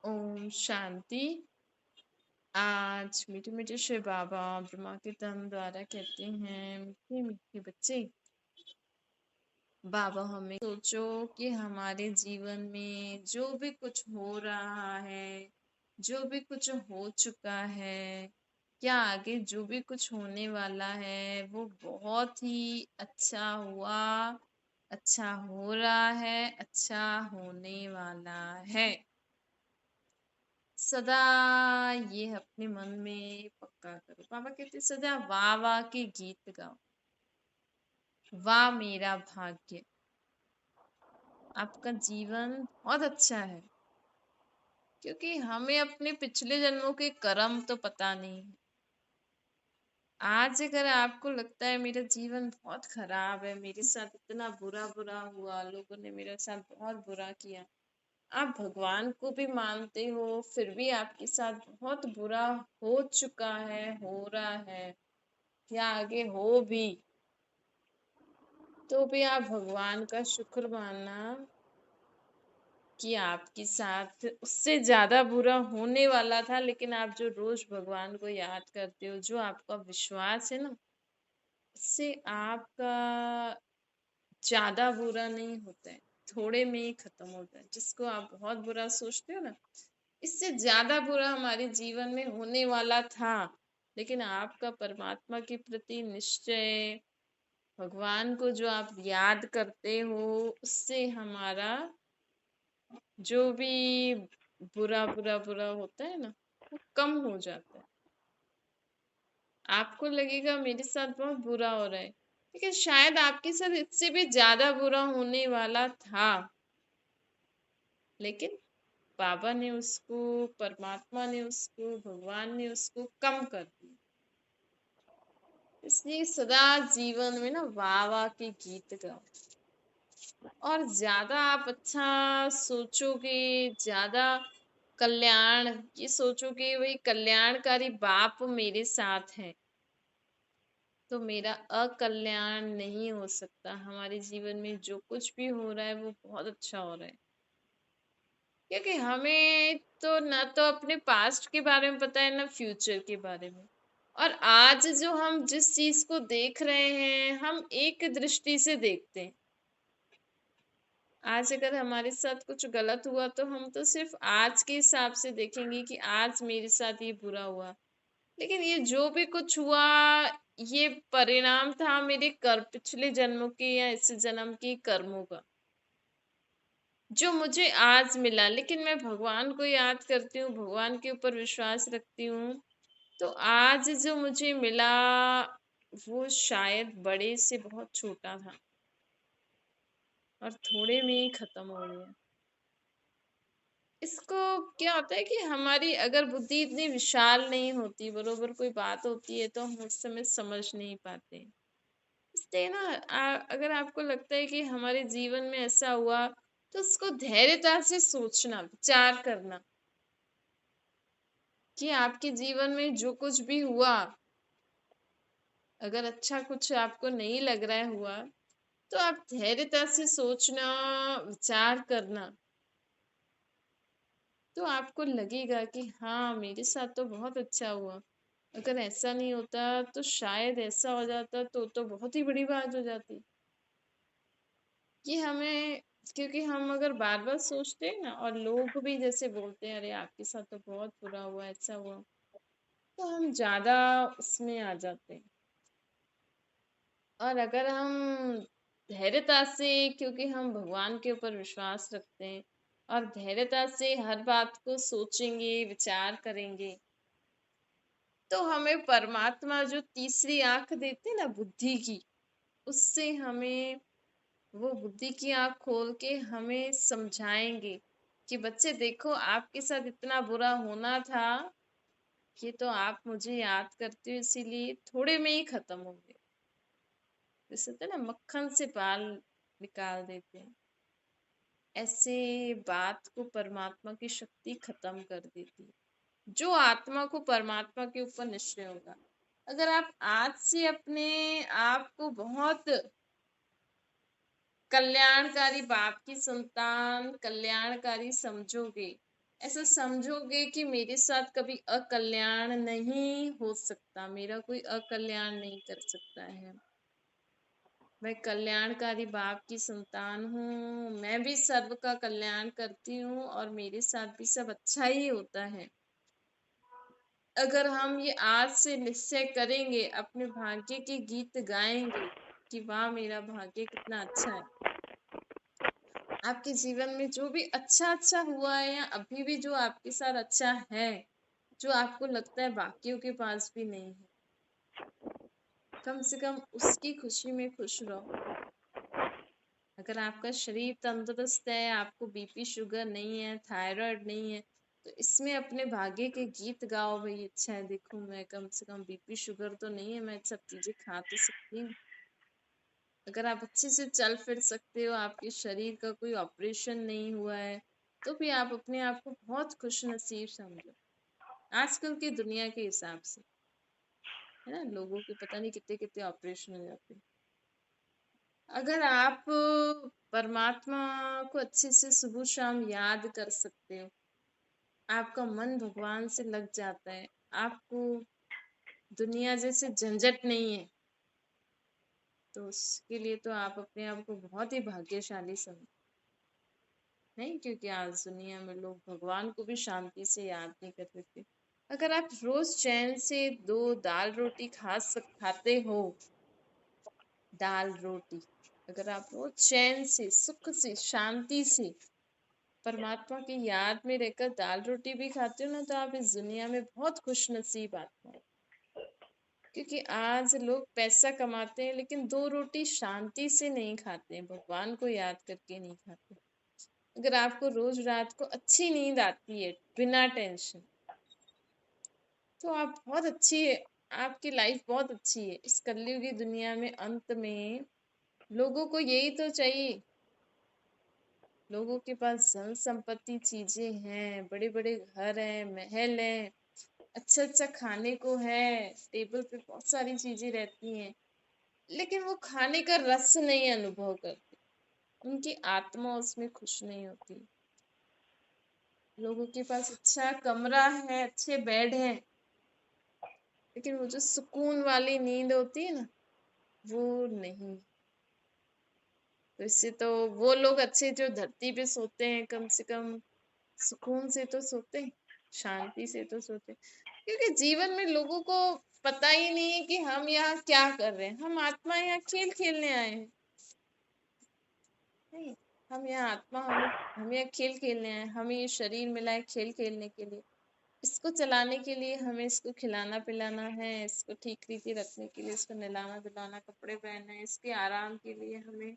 ओम शांति। आज मीठे मीठे शिव बाबा ब्रह्मा के तन द्वारा कहते हैं, मीठे मीठे बच्चे, बाबा हमें सोचो कि हमारे जीवन में जो भी कुछ हो रहा है, जो भी कुछ हो चुका है, क्या आगे जो भी कुछ होने वाला है वो बहुत ही अच्छा हुआ, अच्छा हो रहा है, अच्छा होने वाला है। सदा ये अपने मन में पक्का करो। पापा कहते सदा वाह वाह के गीत गाओ, वाह मेरा भाग्य, आपका जीवन बहुत अच्छा है। क्योंकि हमें अपने पिछले जन्मों के कर्म तो पता नहीं है। आज अगर आपको लगता है मेरा जीवन बहुत खराब है, मेरे साथ इतना बुरा बुरा हुआ, लोगों ने मेरे साथ बहुत बुरा किया, आप भगवान को भी मानते हो, फिर भी आपके साथ बहुत बुरा हो चुका है, हो रहा है या आगे हो भी, तो भी आप भगवान का शुक्र मानना कि आपके साथ उससे ज्यादा बुरा होने वाला था, लेकिन आप जो रोज भगवान को याद करते हो, जो आपका विश्वास है ना, इससे आपका ज्यादा बुरा नहीं होता है, थोड़े में ही खत्म होता है। जिसको आप बहुत बुरा सोचते हो ना, इससे ज्यादा बुरा हमारे जीवन में होने वाला था, लेकिन आपका परमात्मा के प्रति निश्चय, भगवान को जो आप याद करते हो, उससे हमारा जो भी बुरा बुरा बुरा होता है ना, वो कम हो जाता है। आपको लगेगा मेरे साथ बहुत बुरा हो रहा है, लेकिन शायद आपके साथ इससे भी ज्यादा बुरा होने वाला था, लेकिन बाबा ने उसको, परमात्मा ने उसको, भगवान ने उसको कम कर दिया। इसलिए सदा जीवन में ना वाह वाह के गीत गाओ, और ज्यादा आप अच्छा सोचोगे, ज्यादा कल्याण, ये सोचोगे वही कल्याणकारी बाप मेरे साथ है, तो मेरा अकल्याण नहीं हो सकता। हमारे जीवन में जो कुछ भी हो रहा है वो बहुत अच्छा हो रहा है, क्योंकि हमें तो ना तो अपने पास्ट के बारे में पता है, ना फ्यूचर के बारे में। और आज जो हम जिस चीज को देख रहे हैं, हम एक दृष्टि से देखते हैं। आज अगर हमारे साथ कुछ गलत हुआ तो हम तो सिर्फ आज के हिसाब से देखेंगे कि आज मेरे साथ ये बुरा हुआ, लेकिन ये जो भी कुछ हुआ, ये परिणाम था मेरे कर पिछले जन्मों के या इस जन्म के कर्मों का, जो मुझे आज मिला। लेकिन मैं भगवान को याद करती हूँ, भगवान के ऊपर विश्वास रखती हूँ, तो आज जो मुझे मिला वो शायद बड़े से बहुत छोटा था और थोड़े में ही खत्म हो गया। इसको क्या होता है कि हमारी अगर बुद्धि इतनी विशाल नहीं होती, बरोबर कोई बात होती है तो हम उस समय समझ नहीं पाते। इसलिए ना, अगर आपको लगता है कि हमारे जीवन में ऐसा हुआ, तो उसको धैर्यता से सोचना, विचार करना कि आपके जीवन में जो कुछ भी हुआ, अगर अच्छा कुछ आपको नहीं लग रहा है हुआ, तो आप धैर्यता से सोचना, विचार करना, तो आपको लगेगा कि हाँ मेरे साथ तो बहुत अच्छा हुआ। अगर ऐसा नहीं होता तो शायद ऐसा हो जाता, तो बहुत ही बड़ी बात हो जाती। कि हमें, क्योंकि हम अगर बार बार सोचते हैं ना, और लोग भी जैसे बोलते हैं अरे आपके साथ तो बहुत बुरा हुआ, ऐसा हुआ, तो हम ज्यादा उसमें आ जाते हैं। और अगर हम धैर्यता से, क्योंकि हम भगवान के ऊपर विश्वास रखते हैं, और धैर्यता से हर बात को सोचेंगे, विचार करेंगे, तो हमें परमात्मा जो तीसरी आंख देते हैं ना, बुद्धि की, उससे हमें, वो बुद्धि की आंख खोल के हमें समझाएंगे कि बच्चे देखो आपके साथ इतना बुरा होना था, ये तो आप मुझे याद करते हो इसीलिए थोड़े में ही खत्म हो गए। जैसे होता है ना, मक्खन से बाल निकाल देते हैं, ऐसे बात को परमात्मा की शक्ति खत्म कर देती है। जो आत्मा को परमात्मा के ऊपर निश्चय होगा, अगर आप आज से अपने आप को बहुत कल्याणकारी बाप की संतान, कल्याणकारी समझोगे, ऐसा समझोगे कि मेरे साथ कभी अकल्याण नहीं हो सकता, मेरा कोई अकल्याण नहीं कर सकता है। मैं कल्याणकारी बाप की संतान हूँ, मैं भी सर्व का कल्याण करती हूँ और मेरे साथ भी सब अच्छा ही होता है। अगर हम ये आज से निश्चय करेंगे, अपने भाग्य के गीत गाएंगे कि वाह मेरा भाग्य कितना अच्छा है। आपके जीवन में जो भी अच्छा अच्छा हुआ है या अभी भी जो आपके साथ अच्छा है, जो आपको लगता है बाकियों के पास भी नहीं है, कम से कम उसकी खुशी में खुश रहो। अगर आपका शरीर तंदुरुस्त है, आपको बीपी शुगर नहीं है, थायराइड नहीं है, तो इसमें अपने भाग्य के गीत गाओ। भाई अच्छा है, देखो मैं कम से कम बीपी शुगर तो नहीं है, मैं सब चीजें खा तो सकती हूँ। अगर आप अच्छे से चल फिर सकते हो, आपके शरीर का कोई ऑपरेशन नहीं हुआ है, तो भी आप अपने आप को बहुत खुश नसीब समझो। आजकल की दुनिया के हिसाब से, है ना, लोगों के पता नहीं कितने कितने ऑपरेशन हो जाते हैं। अगर आप परमात्मा को अच्छे से सुबह शाम याद कर सकते हो, आपका मन भगवान से लग जाता है, आपको दुनिया जैसे झंझट नहीं है, तो उसके लिए तो आप अपने आप को बहुत ही भाग्यशाली समझो। नहीं, क्योंकि आज दुनिया में लोग भगवान को भी शांति से याद नहीं कर देते। अगर आप रोज चैन से दो दाल रोटी खाते हो, दाल रोटी, अगर आप रोज चैन से सुख से शांति से परमात्मा की याद में रहकर दाल रोटी भी खाते हो ना, तो आप इस दुनिया में बहुत खुश नसीब आत्मा हो। क्योंकि आज लोग पैसा कमाते हैं लेकिन दो रोटी शांति से नहीं खाते हैं, भगवान को याद करके नहीं खाते। अगर आपको रोज रात को अच्छी नींद आती है बिना टेंशन, तो आप बहुत अच्छी है, आपकी लाइफ बहुत अच्छी है। इस कलयुगी दुनिया में अंत में लोगों को यही तो चाहिए। लोगों के पास धन संपत्ति चीजें हैं, बड़े बड़े घर हैं, महल हैं, अच्छा अच्छा खाने को है, टेबल पे बहुत सारी चीजें रहती हैं, लेकिन वो खाने का रस नहीं अनुभव करते, उनकी आत्मा उसमें खुश नहीं होती। लोगों के पास अच्छा कमरा है, अच्छे बेड हैं, लेकिन वो जो सुकून वाली नींद होती है ना, वो नहीं। तो इससे तो वो लोग अच्छे जो धरती पे सोते हैं, कम से कम सुकून से तो सोते हैं, शांति से तो सोते हैं। क्योंकि जीवन में लोगों को पता ही नहीं है कि हम यहाँ क्या कर रहे हैं। हम आत्मा यहाँ खेल खेलने आए हैं, नहीं, हम यहाँ आत्मा, हम यहाँ खेल खेलने आए हैं। हमें ये शरीर मिला है खेल खेलने के लिए, इसको चलाने के लिए हमें इसको खिलाना पिलाना है, इसको ठीक रीति रखने के लिए इसको नहलाना धुलाना, कपड़े पहनना है, इसके आराम के लिए हमें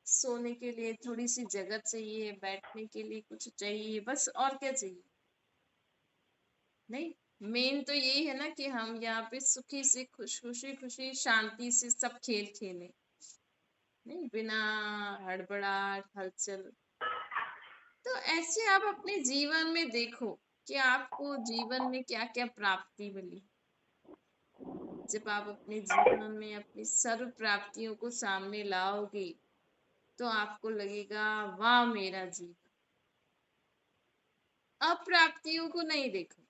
सोने के लिए थोड़ी सी जगह चाहिए, बैठने के लिए कुछ चाहिए, बस और क्या चाहिए। नहीं, मेन तो यही है ना कि हम यहाँ पे सुखी से खुशी खुशी शांति से सब खेल खेलें, नहीं बिना हड़बड़ाहट हलचल। तो ऐसे आप अपने जीवन में देखो कि आपको जीवन में क्या क्या प्राप्ति मिली। जब आप अपने जीवन में अपनी सर्व प्राप्तियों को सामने लाओगे, तो आपको लगेगा वाह मेरा जीवन। अप्राप्तियों को नहीं देखो,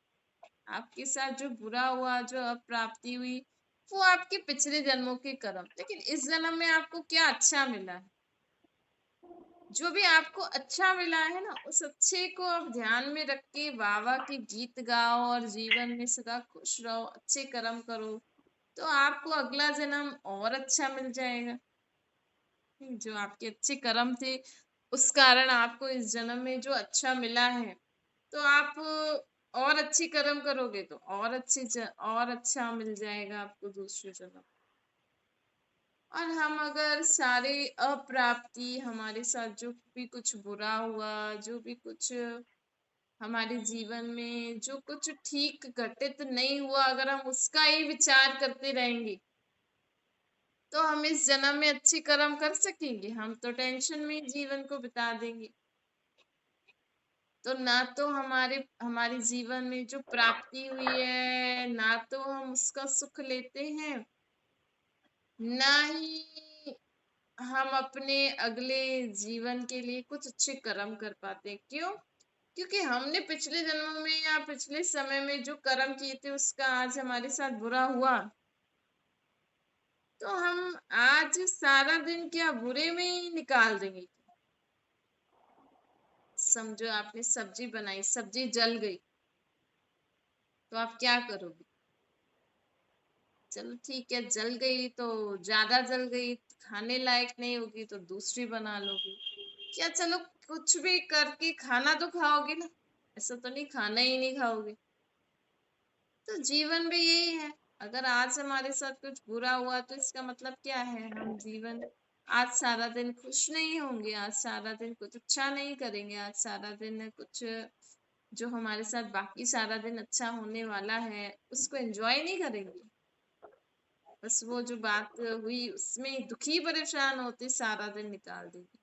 आपके साथ जो बुरा हुआ, जो अप्राप्ति हुई, वो आपके पिछले जन्मों के कर्म, लेकिन इस जन्म में आपको क्या अच्छा मिला है, जो भी आपको अच्छा मिला है ना, उस अच्छे को आप ध्यान में रख के वाह के गीत गाओ और जीवन में सदा खुश रहो, अच्छे कर्म करो, तो आपको अगला जन्म और अच्छा मिल जाएगा। जो आपके अच्छे कर्म थे, उस कारण आपको इस जन्म में जो अच्छा मिला है, तो आप और अच्छी कर्म करोगे तो और और अच्छा मिल जाएगा आपको दूसरे जन्म। और हम अगर सारे अप्राप्ति, हमारे साथ जो भी कुछ बुरा हुआ, जो भी कुछ हमारे जीवन में जो कुछ ठीक घटित नहीं हुआ, अगर हम उसका ही विचार करते रहेंगे, तो हम इस जन्म में अच्छे कर्म कर सकेंगे? हम तो टेंशन में ही जीवन को बिता देंगे। तो ना तो हमारे जीवन में जो प्राप्ति हुई है, ना तो हम उसका सुख लेते हैं, ना ही हम अपने अगले जीवन के लिए कुछ अच्छे कर्म कर पाते। क्यों? क्योंकि हमने पिछले जन्मों में या पिछले समय में जो कर्म किए थे उसका आज हमारे साथ बुरा हुआ, तो हम आज सारा दिन क्या बुरे में ही निकाल देंगे। समझो आपने सब्जी बनाई, सब्जी जल गई, तो आप क्या करोगे? चलो ठीक है, जल गई तो ज्यादा जल गई, खाने लायक नहीं होगी तो दूसरी बना लोगे। क्या चलो कुछ भी करके खाना तो खाओगे ना, ऐसा तो नहीं खाना ही नहीं खाओगे। तो जीवन भी यही है, अगर आज हमारे साथ कुछ बुरा हुआ तो इसका मतलब क्या है, हम जीवन आज सारा दिन खुश नहीं होंगे, आज सारा दिन कुछ अच्छा नहीं करेंगे, आज सारा दिन कुछ जो हमारे साथ बाकी सारा दिन अच्छा होने वाला है उसको एंजॉय नहीं करेंगे। बस वो जो बात हुई उसमें दुखी परेशान होते सारा दिन निकाल देंगे।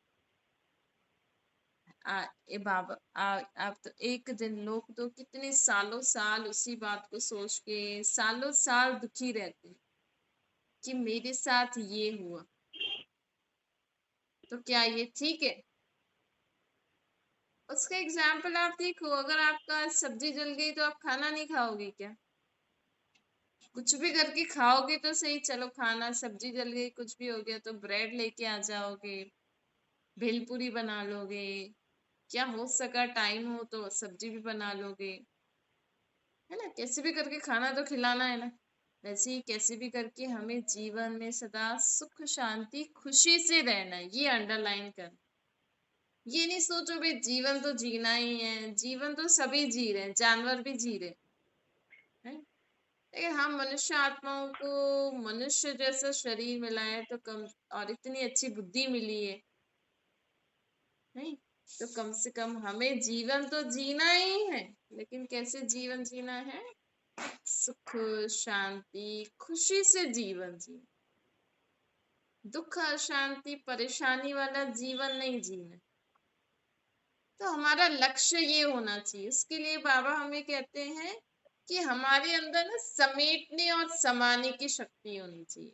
ए बाबा आप तो एक दिन, लोग तो कितने सालों साल उसी बात को सोच के सालों साल दुखी रहते हैं कि मेरे साथ ये हुआ। तो क्या ये ठीक है? उसका एग्जाम्पल आप देखो, अगर आपका सब्जी जल गई तो आप खाना नहीं खाओगे क्या? कुछ भी करके खाओगे तो सही, चलो खाना सब्जी जल गई कुछ भी हो गया तो ब्रेड लेके आ जाओगे, भेलपूरी बना लोगे, क्या हो सका टाइम हो तो सब्जी भी बना लोगे, है ना? कैसे भी करके खाना तो खिलाना है ना। वैसे ही कैसे भी करके हमें जीवन में सदा सुख शांति खुशी से रहना है, ये अंडरलाइन कर। ये नहीं सोचो भाई जीवन तो जीना ही है, जीवन तो सभी जी रहे हैं, जानवर भी जी रहे हैं। लेकिन हम मनुष्य आत्माओं को मनुष्य जैसा शरीर मिला है तो कम, और इतनी अच्छी बुद्धि मिली है, नहीं? तो कम से कम हमें जीवन तो जीना ही है, लेकिन कैसे जीवन जीना है? सुख शांति खुशी से जीवन जी, दुख अशांति परेशानी वाला जीवन नहीं जीना। तो हमारा लक्ष्य ये होना चाहिए। उसके लिए बाबा हमें कहते हैं कि हमारे अंदर ना समेटने और समाने की शक्ति होनी चाहिए।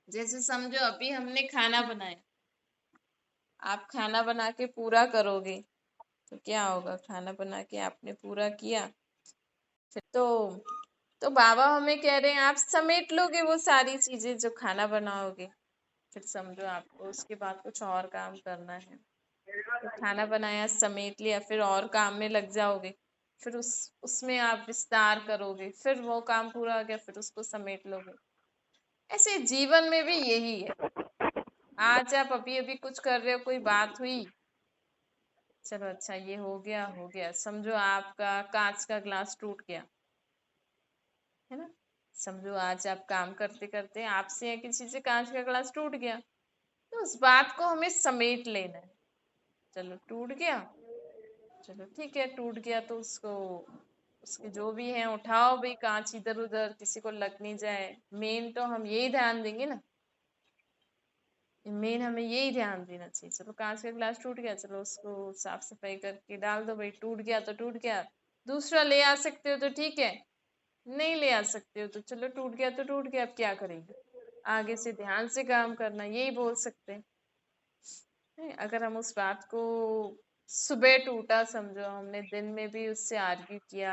जैसे समझो अभी हमने खाना बनाया, आप खाना बना के पूरा करोगे तो क्या होगा? खाना बना के आपने पूरा किया, फिर तो बाबा हमें कह रहे हैं आप समेट लोगे वो सारी चीजें जो खाना बनाओगे। फिर समझो आपको उसके बाद कुछ और काम करना है, तो खाना बनाया समेट लिया, फिर और काम में लग जाओगे, फिर उसमें आप विस्तार करोगे, फिर वो काम पूरा हो गया फिर उसको समेट लोगे। ऐसे जीवन में भी यही है। आज आप अभी अभी कुछ कर रहे हो, कोई बात हुई, चलो अच्छा ये हो गया हो गया, समझो आपका कांच का ग्लास टूट गया, है ना? समझो आज आप काम करते करते आपसे या किसी से कांच का ग्लास टूट गया, तो उस बात को हमें समेट लेना है। चलो टूट गया, चलो ठीक है टूट गया तो उसको, उसके जो भी है उठाओ भाई, कांच इधर उधर किसी को लग नहीं जाए, मेन तो हम यही ध्यान देंगे ना, मेन हमें यही ध्यान देना चाहिए। चलो कांच का ग्लास टूट गया, चलो उसको साफ सफाई करके डाल दो भाई, टूट गया तो टूट गया, दूसरा ले आ सकते हो तो ठीक है, नहीं ले आ सकते हो तो चलो टूट गया तो टूट गया, अब क्या करेंगे, आगे से ध्यान से काम करना, यही बोल सकते हैं। अगर हम उस बात को, सुबह टूटा समझो, हमने दिन में भी उससे आर्ग्यू किया,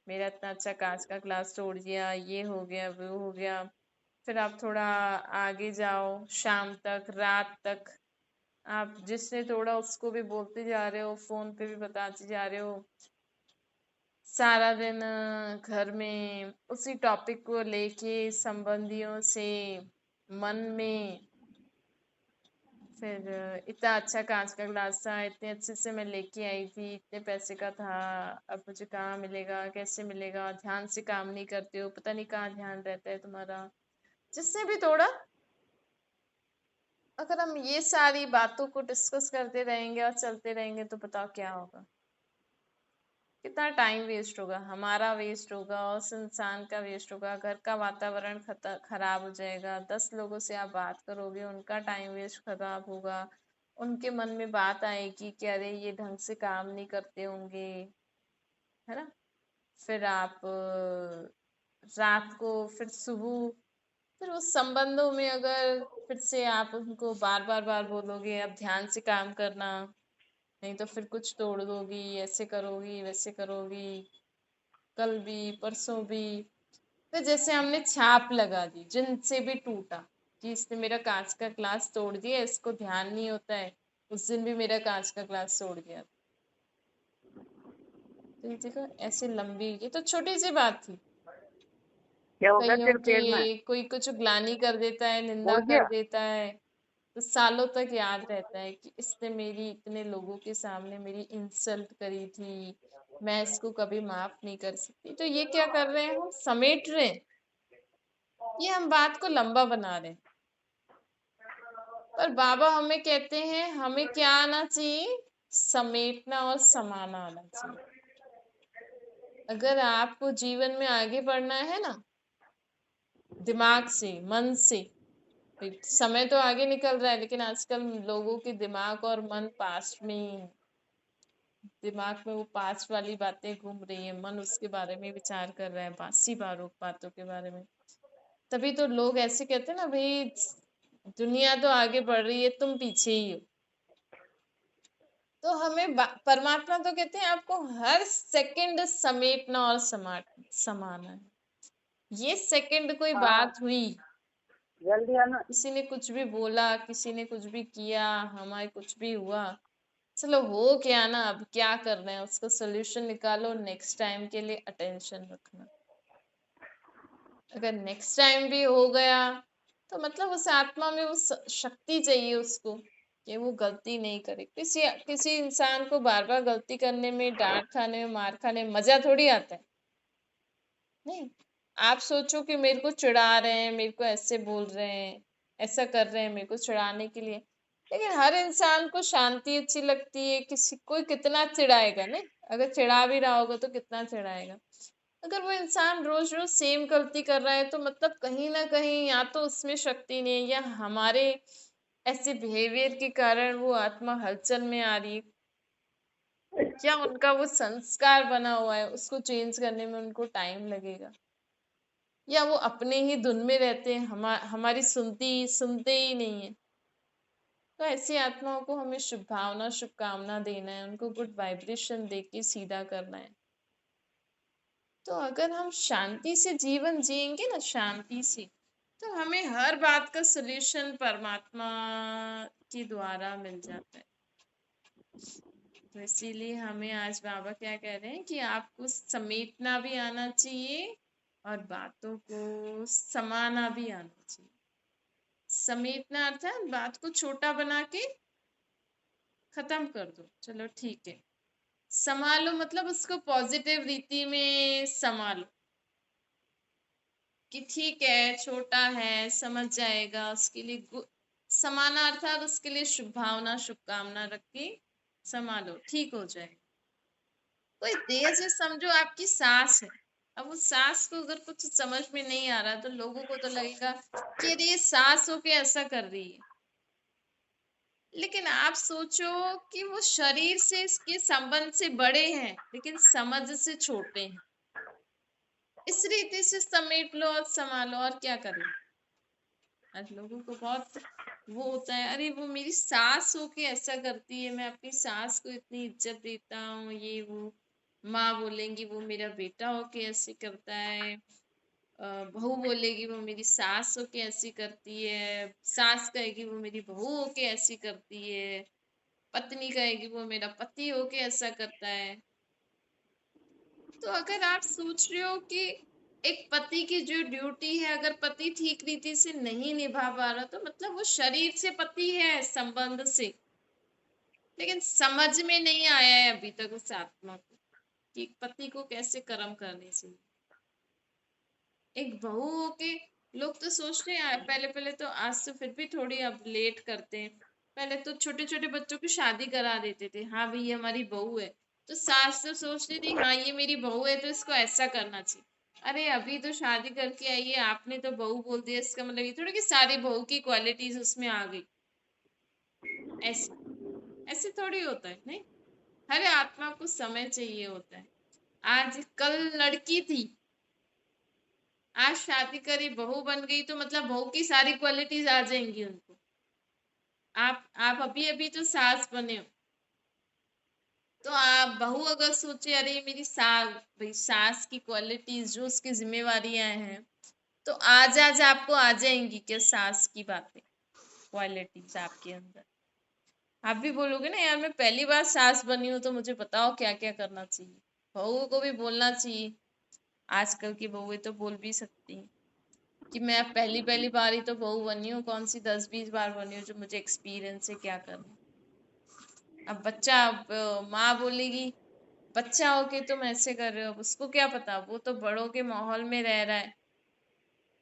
मेरा इतना अच्छा कांच का ग्लास तोड़ दिया, ये हो गया वो हो गया, फिर आप थोड़ा आगे जाओ, शाम तक रात तक आप जिसने तोड़ा उसको भी बोलते जा रहे हो, फोन पे भी बताते जा रहे हो, सारा दिन घर में उसी टॉपिक को लेके संबंधियों से मन में, फिर इतना अच्छा कांच का ग्लास था, इतने अच्छे से मैं लेके आई थी, इतने पैसे का था, अब मुझे कहाँ मिलेगा, कैसे मिलेगा, ध्यान से काम नहीं करते हो, पता नहीं कहाँ ध्यान रहता है तुम्हारा, जिसने भी तोड़ा। अगर हम ये सारी बातों को डिस्कस करते रहेंगे और चलते रहेंगे तो बताओ क्या होगा? कितना टाइम वेस्ट होगा, हमारा वेस्ट होगा, उस इंसान का वेस्ट होगा, घर का वातावरण खराब हो जाएगा, 10 लोगों से आप बात करोगे उनका टाइम वेस्ट खराब होगा, उनके मन में बात आएगी कि अरे ये ढंग से काम नहीं करते होंगे, है ना? फिर आप रात को, फिर सुबह, फिर उस संबंधों में अगर फिर से आप उनको बार बार बोलोगे अब ध्यान से काम करना, नहीं तो फिर कुछ तोड़ दोगी, ऐसे करोगी वैसे करोगी, कल भी परसों भी। तो जैसे हमने छाप लगा दी, जिनसे भी टूटा कि इसने मेरा कांच का ग्लास तोड़ दिया, इसको ध्यान नहीं होता है, उस दिन भी मेरा कांच का ग्लास तोड़ दिया। तो ये देखो ऐसे लंबी, ये तो छोटी सी बात थी। क्या हो गया कईयों तेरे के पैर में? कोई कुछ ग्लानि कर देता है, निंदा उड़ कर गया? देता है, तो सालों तक याद रहता है कि इसने मेरी इतने लोगों के सामने मेरी इंसल्ट करी थी, मैं इसको कभी माफ नहीं कर सकती। तो ये क्या कर रहे हैं, हम समेट रहे हैं, ये हम बात को लंबा बना रहे हैं। पर बाबा हमें कहते हैं हमें क्या आना चाहिए, समेटना और समाना आना चाहिए। अगर आपको जीवन में आगे बढ़ना है ना, दिमाग से, मन से, समय तो आगे निकल रहा है लेकिन आजकल लोगों के दिमाग और मन पास्ट में ही है। दिमाग में वो पास्ट वाली बातें घूम रही है, मन उसके बारे में विचार कर रहा है, बासी बातों के बारे में। तभी तो लोग ऐसे कहते हैं ना, भाई दुनिया तो आगे बढ़ रही है, तुम पीछे ही हो। तो हमें परमात्मा तो कहते हैं आपको हर सेकंड समेटना और समाना है। ये सेकंड कोई हाँ, बात हुई, जल्दी आना। किसी ने कुछ भी बोला, किसी ने कुछ भी किया, हमारे कुछ भी हुआ, चलो हो गया ना, अब क्या कर रहे हैं, उसका सोल्यूशन निकालो, नेक्स्ट टाइम के लिए अटेंशन रखना। अगर नेक्स्ट टाइम भी हो गया तो मतलब उस आत्मा में वो शक्ति चाहिए उसको कि वो गलती नहीं करे। किसी किसी इंसान को बार बार गलती करने में, डांट खाने में, मार खाने में मजा थोड़ी आता है। नहीं, आप सोचो कि मेरे को चिढ़ा रहे हैं, मेरे को ऐसे बोल रहे हैं, ऐसा कर रहे हैं मेरे को चिढ़ाने के लिए, लेकिन हर इंसान को शांति अच्छी लगती है। किसी कोई कितना चिढ़ाएगा, नहीं, अगर चिढ़ा भी रहा होगा तो कितना चिढ़ाएगा। अगर वो इंसान रोज रोज सेम गलती कर रहा है तो मतलब कहीं ना कहीं या तो उसमें शक्ति नहीं है, या हमारे ऐसे बिहेवियर के कारण वो आत्मा हलचल में आ रही है, या उनका वो संस्कार बना हुआ है, उसको चेंज करने में उनको टाइम लगेगा, या वो अपने ही धुन में रहते हैं, हमारी सुनते ही नहीं है। तो ऐसी आत्माओं को हमें शुभ भावना, शुभकामना देना है, उनको गुड वाइब्रेशन दे के सीधा करना है। तो अगर हम शांति से जीवन जिएंगे ना, शांति से, तो हमें हर बात का सलूशन परमात्मा के द्वारा मिल जाता है। तो इसीलिए हमें आज बाबा क्या कह रहे हैं कि आपको समेटना भी आना चाहिए और बातों को समाना भी आना चाहिए। समेटना अर्थात बात को छोटा बना के खत्म कर दो, चलो ठीक है। संभालो मतलब उसको पॉजिटिव रीति में संभालो कि ठीक है, छोटा है, समझ जाएगा, उसके लिए समाना अर्थात उसके लिए शुभ भावना, शुभकामना रख के संभालो, ठीक हो जाएगा। कोई देह से समझो आपकी सांस है, अब उस सांस को अगर कुछ समझ में नहीं आ रहा तो लोगों को तो लगेगा कि अरे ये सांस होके ऐसा कर रही है, लेकिन आप सोचो कि वो शरीर से इसके संबंध से बड़े हैं लेकिन समझ से छोटे हैं। इस रीति से समेट लो और संभालो, और क्या करें। आज लोगों को बहुत वो होता है, अरे वो मेरी सास होके ऐसा करती है, मैं अपनी सास को इतनी इज्जत देता हूँ, ये वो। माँ बोलेंगी वो मेरा बेटा होके ऐसे करता है, बहू बोलेगी वो मेरी सास होके ऐसी करती है, सास कहेगी वो मेरी बहू होके ऐसी करती है, पत्नी कहेगी वो मेरा पति होके ऐसा करता है। तो अगर आप सोच रहे हो कि एक पति की जो ड्यूटी है, अगर पति ठीक रीति से नहीं निभा पा रहा तो मतलब वो शरीर से पति है, संबंध से, लेकिन समझ में नहीं आया है अभी तक उस आत्मा को कि पति को कैसे कर्म करने चाहिए। एक बहू होके लोग तो सोचते हैं, पहले पहले तो, आज तो फिर भी थोड़ी अब लेट करते हैं, पहले तो छोटे छोटे बच्चों की शादी करा देते थे, हाँ भाई ये हमारी बहू है, तो सास तो सोचती थी हाँ ये मेरी बहू है तो इसको ऐसा करना चाहिए। अरे अभी तो शादी करके आई है, आपने तो बहू बोल दिया, इसका मतलब ये थोड़ी कि सारी बहू की क्वालिटीज उसमें आ गई। ऐसे ऐसे थोड़ी होता है, नहीं। हर आत्मा को समय चाहिए होता है। आज कल लड़की थी, आज शादी करी, बहू बन गई, तो मतलब बहू की सारी क्वालिटीज आ जाएंगी उनको। आप अभी अभी तो सास बने हो, तो आप बहू अगर सोचे अरे ये मेरी सास, भाई सास की क्वालिटीज जो उसकी जिम्मेवारियां हैं, तो आज आज आपको आ जाएंगी क्या सास की बातें, क्वालिटीज आपके अंदर। आप भी बोलोगे ना यार मैं पहली बार सास बनी हूँ तो मुझे बताओ क्या क्या करना चाहिए। बहू को भी बोलना चाहिए, आजकल की बहुएं तो बोल भी सकती हैं कि मैं अब पहली पहली बार ही तो बहू बनी हूँ, कौन सी 10-20 बार बनी हूँ जो मुझे एक्सपीरियंस है क्या करना। अब बच्चा, अब माँ बोलेगी बच्चा हो के तुम ऐसे कर रहे हो, अब उसको क्या पता, वो तो बड़ों के माहौल में रह रहा है।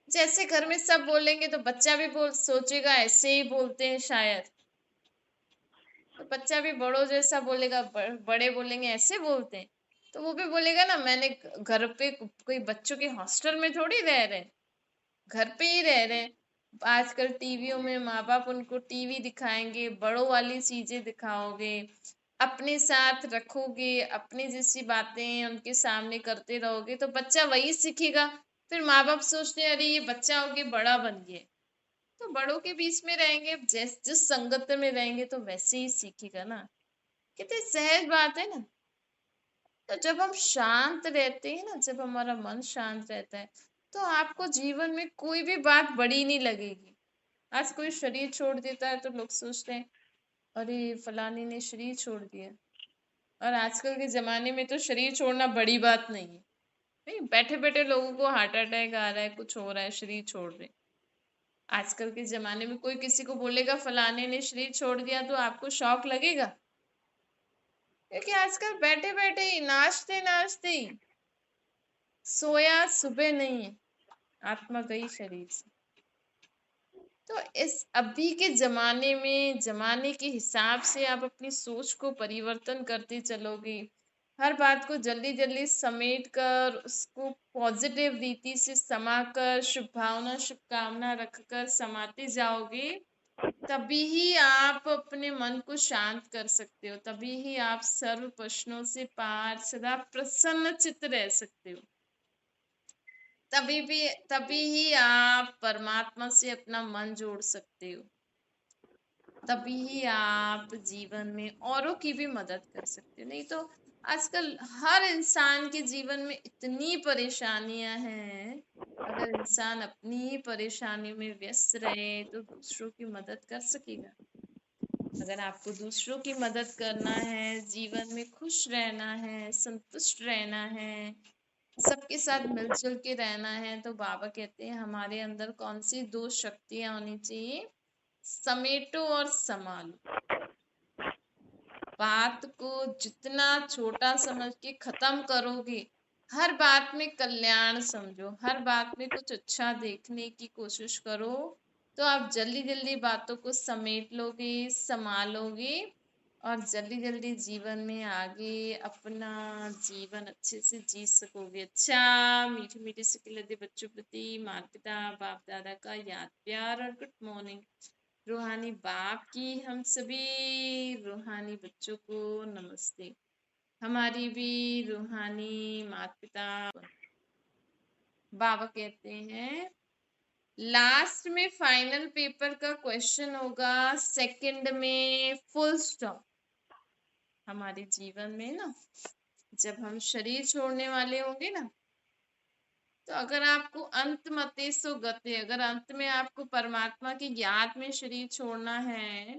जैसे घर में सब बोलेंगे तो बच्चा भी बोल सोचेगा ऐसे ही बोलते हैं शायद, तो बच्चा भी बड़ों जैसा बोलेगा, बड़े बोलेंगे ऐसे बोलते हैं, तो वो भी बोलेगा ना मैंने घर पे कोई बच्चों के हॉस्टल में थोड़ी रह रहे हैं, घर पे ही रह रहे हैं। आजकल टीवियों में माँ बाप उनको टीवी दिखाएंगे, बड़ों वाली चीजें दिखाओगे, अपने साथ रखोगे, अपनी जैसी बातें उनके सामने करते रहोगे तो बच्चा वही सीखेगा। फिर माँ बाप सोचते हैं अरे ये बच्चा हो के बड़ा बन गया, तो बड़ों के बीच में रहेंगे, जिस जिस संगत में रहेंगे तो वैसे ही सीखेगा ना। कितनी सहज बात है ना। तो जब हम शांत रहते हैं ना, जब हमारा मन शांत रहता है, तो आपको जीवन में कोई भी बात बड़ी नहीं लगेगी। आज कोई शरीर छोड़ देता है तो लोग सोचते हैं अरे फलानी ने शरीर छोड़ दिया। और आजकल के जमाने में तो शरीर छोड़ना बड़ी बात नहीं है। नहीं, बैठे बैठे लोगों को हार्ट अटैक आ रहा है, कुछ हो रहा है, शरीर छोड़ रहे हैं। आजकल के जमाने में कोई किसी को बोलेगा फलाने ने शरीर छोड़ दिया तो आपको शौक लगेगा, क्योंकि आजकल बैठे बैठे ही नाचते नाचते ही सोया सुबह नहीं है, आत्मा गई शरीर से। तो इस अभी के जमाने में जमाने के हिसाब से आप अपनी सोच को परिवर्तन करते चलोगे, हर बात को जल्दी जल्दी समेट कर उसको पॉजिटिव रीति से समा कर शुभ भावना शुभकामना रखकर समाते जाओगे, तभी ही आप अपने मन को शांत कर सकते हो, तभी ही आप सर्व प्रश्नों से पार सदा प्रसन्न चित्त रह सकते हो। तभी ही आप परमात्मा से अपना मन जोड़ सकते हो, तभी ही आप जीवन में औरों की भी मदद कर सकते हो। नहीं तो आजकल हर इंसान के जीवन में इतनी परेशानियां हैं, अगर इंसान अपनी ही परेशानी में व्यस्त रहे तो दूसरों की मदद कर सकेगा। अगर आपको दूसरों की मदद करना है, जीवन में खुश रहना है, संतुष्ट रहना है, सबके साथ मिलजुल के रहना है, तो बाबा कहते हैं हमारे अंदर कौन सी दो शक्तियां होनी चाहिए, समेटो और संभालो। बात को जितना छोटा समझ के खत्म करोगे, हर बात में कल्याण समझो, हर बात में कुछ अच्छा देखने की कोशिश करो, तो आप जल्दी जल्दी बातों को समेट लोगे, संभालोगे, और जल्दी जल्दी जीवन में आगे अपना जीवन अच्छे से जी सकोगे। अच्छा, मीठे मीठे से खिलते बच्चों प्रति माता पिता बाप दादा का याद प्यार और गुड मॉर्निंग। रूहानी बाप की हम सभी रूहानी बच्चों को नमस्ते। हमारी भी रूहानी माता पिता। बाबा कहते हैं लास्ट में फाइनल पेपर का क्वेश्चन होगा सेकंड में फुल स्टॉप। हमारे जीवन में ना, जब हम शरीर छोड़ने वाले होंगे ना, तो अगर आपको अंत मते सो गते, अगर अंत में आपको परमात्मा की याद में शरीर छोड़ना है,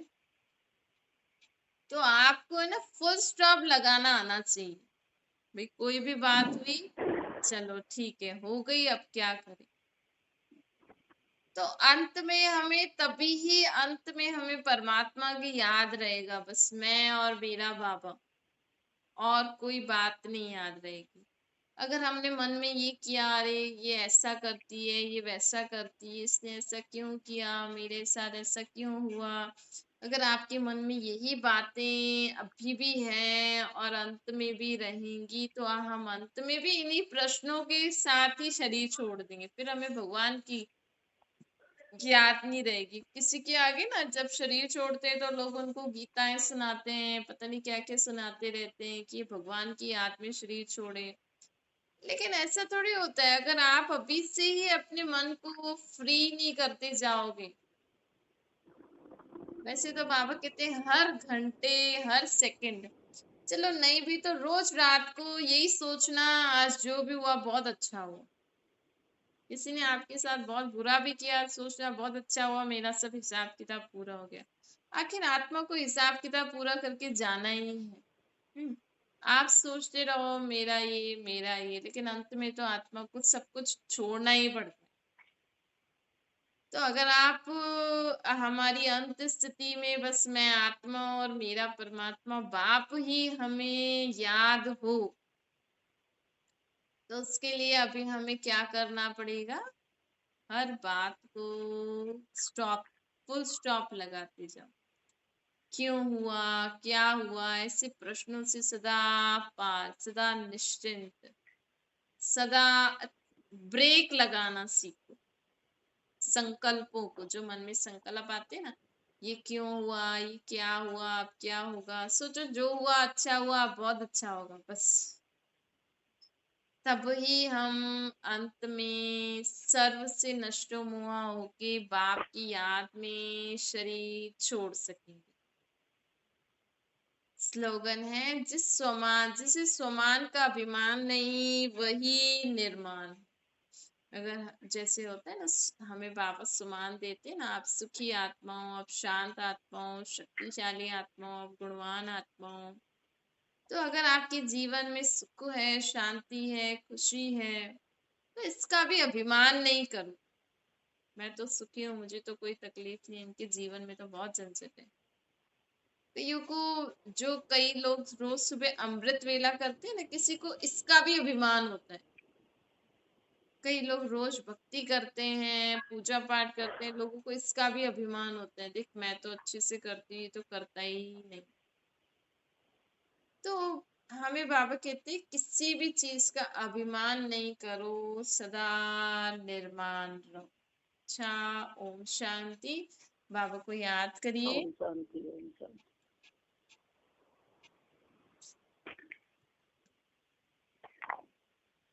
तो आपको है ना फुल स्टॉप लगाना आना चाहिए। भाई कोई भी बात हुई, चलो ठीक है हो गई, अब क्या करें। तो अंत में हमें तभी ही अंत में हमें परमात्मा की याद रहेगा, बस मैं और मेरा बाबा, और कोई बात नहीं याद रहेगी। अगर हमने मन में ये किया अरे ये ऐसा करती है, ये वैसा करती है, इसने ऐसा क्यों किया, मेरे साथ ऐसा क्यों हुआ, अगर आपके मन में यही बातें अभी भी हैं और अंत में भी रहेंगी, तो हम अंत में भी इन्हीं प्रश्नों के साथ ही शरीर छोड़ देंगे, फिर हमें भगवान की याद नहीं रहेगी। किसी के आगे ना जब शरीर छोड़ते हैं तो लोग उनको गीताएं सुनाते हैं, पता नहीं क्या क्या सुनाते रहते हैं कि भगवान की याद में शरीर छोड़े। लेकिन ऐसा थोड़ी होता है, अगर आप अभी से ही अपने मन को फ्री नहीं करते जाओगे। वैसे तो बाबा कहते हैं हर घंटे हर सेकंड चलो नहीं भी तो रोज रात को यही सोचना, आज जो भी हुआ बहुत अच्छा हुआ। किसी ने आपके साथ बहुत बुरा भी किया, सोचना बहुत अच्छा हुआ, मेरा सब हिसाब किताब पूरा हो गया। आखिर आत्मा को हिसाब किताब पूरा करके जाना ही है। हम्म, आप सोचते रहो मेरा ये, लेकिन अंत में तो आत्मा को सब कुछ छोड़ना ही पड़ता है। तो अगर आप हमारी अंत स्थिति में बस मैं आत्मा और मेरा परमात्मा बाप ही हमें याद हो, तो उसके लिए अभी हमें क्या करना पड़ेगा? हर बात को स्टॉप, फुल स्टॉप लगाते जाओ। क्यों हुआ, क्या हुआ, ऐसे प्रश्नों से सदा पार, सदा निश्चिंत, सदा ब्रेक लगाना सीखो। संकल्पों को, जो मन में संकल्प आते हैं ना, ये क्यों हुआ, ये क्या हुआ, अब क्या होगा, सोचो जो हुआ अच्छा हुआ, बहुत अच्छा होगा बस। तब ही हम अंत में सर्व से नष्टो मोहा होके बाप की याद में शरीर छोड़ सकेंगे। स्लोगन है, जिसे स्वमान का अभिमान नहीं वही निर्माण। अगर जैसे होता है ना, हमें बाबा सुमान देते हैं ना, आप सुखी आत्मा हो, आप शांत आत्मा हो, शक्तिशाली आत्मा हो, आप गुणवान आत्मा हो। तो अगर आपके जीवन में सुख है, शांति है, खुशी है, तो इसका भी अभिमान नहीं करो। मैं तो सुखी हूँ, मुझे तो कोई तकलीफ नहीं, इनके जीवन में तो बहुत झंझट है। कईयों को, जो कई लोग रोज सुबह अमृत वेला करते हैं ना, किसी को इसका भी अभिमान होता है। कई लोग रोज भक्ति करते हैं, पूजा पाठ करते हैं, लोगों को इसका भी अभिमान होता है, देख मैं तो अच्छे से करती हूँ, ये तो करता ही नहीं। तो हमें बाबा कहते हैं किसी भी चीज का अभिमान नहीं करो, सदा निर्माण रहो। अच्छा, ओम शांति। बाबा को याद करिए। ओम शांति, ओम शांति।